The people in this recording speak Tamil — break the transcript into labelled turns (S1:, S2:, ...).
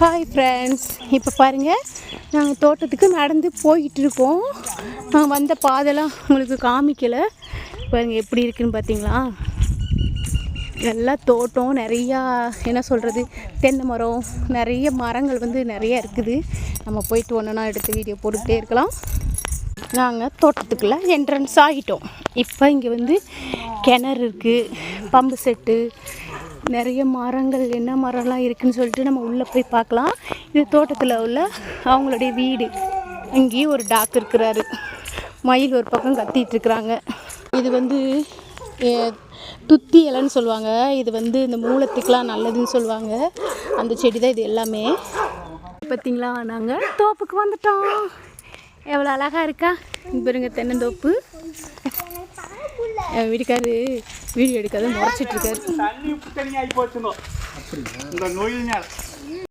S1: ஹாய் ஃப்ரெண்ட்ஸ், இப்போ பாருங்கள், நாங்கள் தோட்டத்துக்கு நடந்து போயிட்டுருக்கோம். வந்த பாதைலாம் உங்களுக்கு காமிக்கலை. பாருங்கள் எப்படி இருக்குதுன்னு பார்த்தீங்களா. எல்லா தோட்டம் நிறையா என்ன சொல்கிறது, தென்னை மரம், நிறைய மரங்கள் நிறையா இருக்குது. நம்ம போயிட்டு ஒன்றுனா எடுத்து வீடியோ போட்டுக்கிட்டே இருக்கலாம். நாங்கள் தோட்டத்துக்குள்ளே என்ட்ரன்ஸ் ஆகிட்டோம். இப்போ இங்கே கிணறு இருக்குது, பம்பு செட்டு, நிறைய மரங்கள், என்ன மரம்லாம் இருக்குதுன்னு சொல்லிட்டு நம்ம உள்ளே போய் பார்க்கலாம். இது தோட்டத்தில் உள்ள அவங்களுடைய வீடு. இங்கேயும் ஒரு டாக் இருக்கிறாரு. மயில் ஒரு பக்கம் கத்திகிட்ருக்குறாங்க. இது துத்தி இலைன்னு சொல்லுவாங்க. இது இந்த மூலத்துக்கெலாம் நல்லதுன்னு சொல்லுவாங்க. அந்த செடி தான் இது எல்லாமே. பார்த்திங்களா, நாங்கள் தோப்புக்கு வந்துட்டோம். எவ்வளோ அழகாக இருக்கா பாருங்க, தென்னந்தோப்பு. என் வீட்டுக்காரு வீடியோ எடுக்காத முறைச்சிட்ருக்காரு.